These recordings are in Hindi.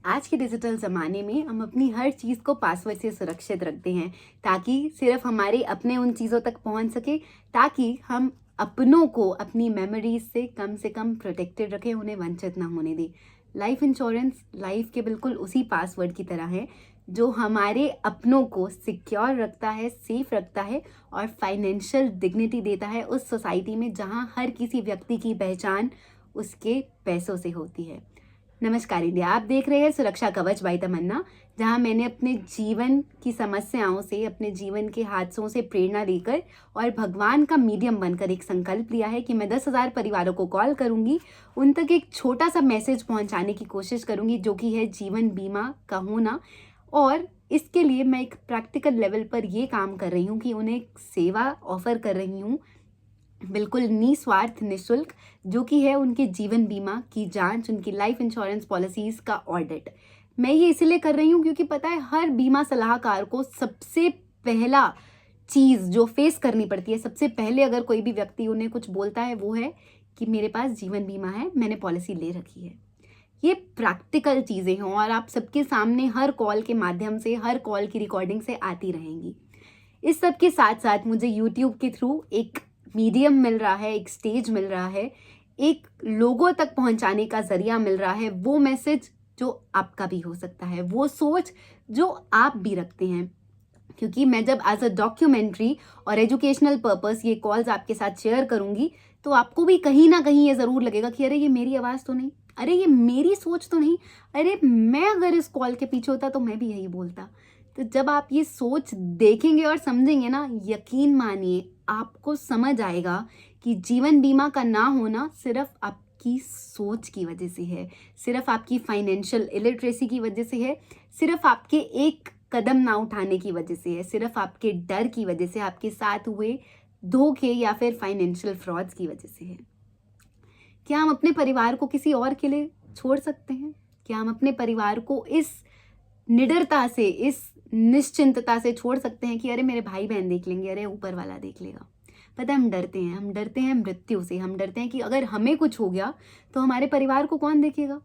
आज के डिजिटल ज़माने में हम अपनी हर चीज़ को पासवर्ड से सुरक्षित रखते हैं ताकि सिर्फ हमारे अपने उन चीज़ों तक पहुंच सके, ताकि हम अपनों को अपनी मेमोरीज से कम प्रोटेक्टेड रखें, उन्हें वंचित ना होने दें। लाइफ इंश्योरेंस लाइफ के बिल्कुल उसी पासवर्ड की तरह है जो हमारे अपनों को सिक्योर रखता है, सेफ रखता है और फाइनेंशियल डिग्निटी देता है उस सोसाइटी में जहां हर किसी व्यक्ति की पहचान उसके पैसों से होती है। नमस्कार इंडिया, आप देख रहे हैं सुरक्षा कवच बाय तमन्ना, जहां मैंने अपने जीवन की समस्याओं से, अपने जीवन के हादसों से प्रेरणा लेकर और भगवान का मीडियम बनकर एक संकल्प लिया है कि मैं 10,000 परिवारों को कॉल करूंगी, उन तक एक छोटा सा मैसेज पहुंचाने की कोशिश करूंगी, जो कि है जीवन बीमा का होना। और इसके लिए मैं एक प्रैक्टिकल लेवल पर ये काम कर रही हूँ कि उन्हें एक सेवा ऑफर कर रही हूँ, बिल्कुल निस्वार्थ, निशुल्क, जो कि है उनके जीवन बीमा की जांच, उनकी लाइफ इंश्योरेंस पॉलिसीज का ऑडिट। मैं ये इसलिए कर रही हूँ क्योंकि पता है, हर बीमा सलाहकार को सबसे पहला चीज़ जो फेस करनी पड़ती है, सबसे पहले अगर कोई भी व्यक्ति उन्हें कुछ बोलता है, वो है कि मेरे पास जीवन बीमा है, मैंने पॉलिसी ले रखी है। ये प्रैक्टिकल चीज़ें हैं और आप सबके सामने हर कॉल के माध्यम से, हर कॉल की रिकॉर्डिंग से आती रहेंगी। इस सब के साथ साथ मुझे यूट्यूब के थ्रू एक मीडियम मिल रहा है, एक स्टेज मिल रहा है, एक लोगों तक पहुंचाने का जरिया मिल रहा है, वो मैसेज जो आपका भी हो सकता है, वो सोच जो आप भी रखते हैं। क्योंकि मैं जब एज अ डॉक्यूमेंट्री और एजुकेशनल पर्पस ये कॉल्स आपके साथ शेयर करूंगी, तो आपको भी कहीं ना कहीं ये ज़रूर लगेगा कि अरे ये मेरी आवाज़ तो नहीं, अरे ये मेरी सोच तो नहीं, अरे मैं अगर इस कॉल के पीछे होता तो मैं भी यही बोलता। तो जब आप ये सोच देखेंगे और समझेंगे ना, यकीन मानिए आपको समझ आएगा कि जीवन बीमा का ना होना सिर्फ आपकी सोच की वजह से है, सिर्फ आपकी फाइनेंशियल इलिटरेसी की वजह से है, सिर्फ आपके एक कदम ना उठाने की वजह से है, सिर्फ आपके डर की वजह से, आपके साथ हुए धोखे या फिर फाइनेंशियल फ्रॉड्स की वजह से है। क्या हम अपने परिवार को किसी और के लिए छोड़ सकते हैं? क्या हम अपने परिवार को इस निडरता से, इस निश्चिंतता से छोड़ सकते हैं कि अरे मेरे भाई बहन देख लेंगे, अरे ऊपर वाला देख लेगा? पता है, हम डरते हैं मृत्यु से। हम डरते हैं कि अगर हमें कुछ हो गया तो हमारे परिवार को कौन देखेगा।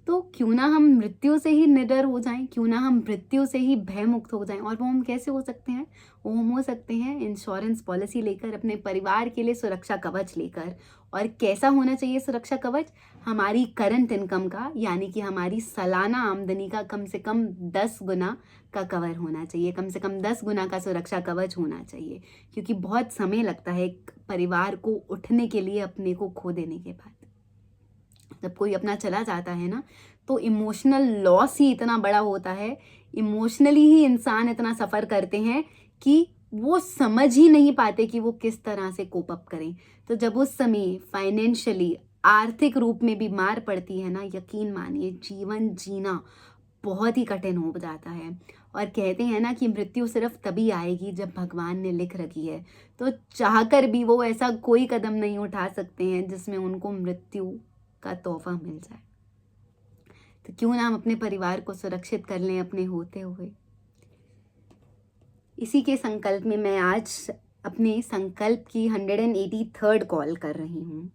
तो क्यों ना हम मृत्यु से ही निडर हो जाएं, क्यों ना हम मृत्यु से ही भयमुक्त हो जाएं। और वो हम कैसे हो सकते हैं? वो हम हो सकते हैं इंश्योरेंस पॉलिसी लेकर, अपने परिवार के लिए सुरक्षा कवच लेकर। और कैसा होना चाहिए सुरक्षा कवच? हमारी करंट इनकम का, यानी कि हमारी सालाना आमदनी का कम से कम 10 गुना का कवर होना चाहिए, कम से कम 10 गुना का सुरक्षा कवच होना चाहिए। क्योंकि बहुत समय लगता है एक परिवार को उठने के लिए, अपने को खो देने के बाद। जब कोई अपना चला जाता है ना, तो इमोशनल लॉस ही इतना बड़ा होता है, इमोशनली ही इंसान इतना सफ़र करते हैं कि वो समझ ही नहीं पाते कि वो किस तरह से कोप अप करें। तो जब उस समय फाइनेंशियली, आर्थिक रूप में भी मार पड़ती है ना, यकीन मानिए जीवन जीना बहुत ही कठिन हो जाता है। और कहते हैं ना कि मृत्यु सिर्फ तभी आएगी जब भगवान ने लिख रखी है। तो चाहकर भी वो ऐसा कोई कदम नहीं उठा सकते हैं जिसमें उनको मृत्यु का तोहफा मिल जाए। तो क्यों ना हम अपने परिवार को सुरक्षित कर लें अपने होते हुए। इसी के संकल्प में मैं आज अपने संकल्प की 183rd कॉल कर रही हूँ।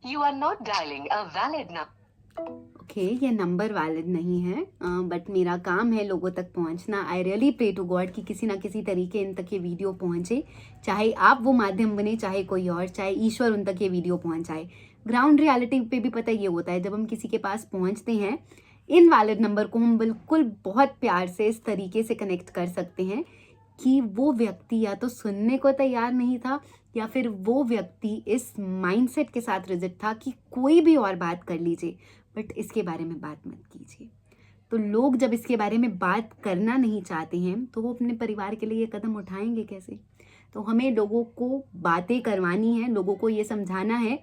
You are not dialing a valid number. Okay, ये नंबर वैलिड नहीं है, बट मेरा काम है लोगों तक पहुंचना। I really pray to God कि किसी ना किसी तरीके इन तक ये वीडियो पहुंचे, चाहे आप वो माध्यम बने, चाहे कोई और, चाहे ईश्वर उन तक ये वीडियो पहुंचाए। ग्राउंड रियलिटी पे भी पता ये होता है, जब हम किसी के पास पहुंचते हैं, इन वैलिड नंबर को हम बिल्कुल बहुत प्यार से इस तरीके से कनेक्ट कर सकते हैं कि वो व्यक्ति या तो सुनने को तैयार नहीं था, या फिर वो व्यक्ति इस माइंडसेट के साथ रिजिट था कि कोई भी और बात कर लीजिए, बट इसके बारे में बात मत कीजिए। तो लोग जब इसके बारे में बात करना नहीं चाहते हैं, तो वो अपने परिवार के लिए ये कदम उठाएंगे कैसे? तो हमें लोगों को बातें करवानी है, लोगों को ये समझाना है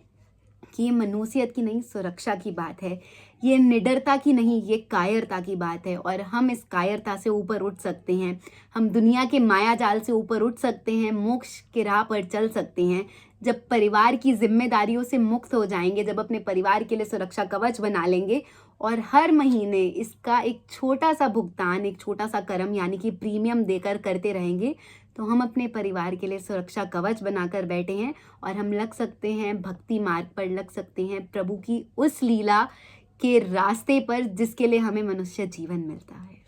कि ये मनुष्यत की नहीं, सुरक्षा की बात है, ये निडरता की नहीं, ये कायरता की बात है। और हम इस कायरता से ऊपर उठ सकते हैं, हम दुनिया के माया जाल से ऊपर उठ सकते हैं, मोक्ष के राह पर चल सकते हैं जब परिवार की जिम्मेदारियों से मुक्त हो जाएंगे, जब अपने परिवार के लिए सुरक्षा कवच बना लेंगे और हर महीने इसका एक छोटा सा भुगतान, एक छोटा सा कर्म यानी कि प्रीमियम देकर करते रहेंगे, तो हम अपने परिवार के लिए सुरक्षा कवच बनाकर बैठे हैं और हम लग सकते हैं भक्ति मार्ग पर, लग सकते हैं प्रभु की उस लीला के रास्ते पर जिसके लिए हमें मनुष्य जीवन मिलता है।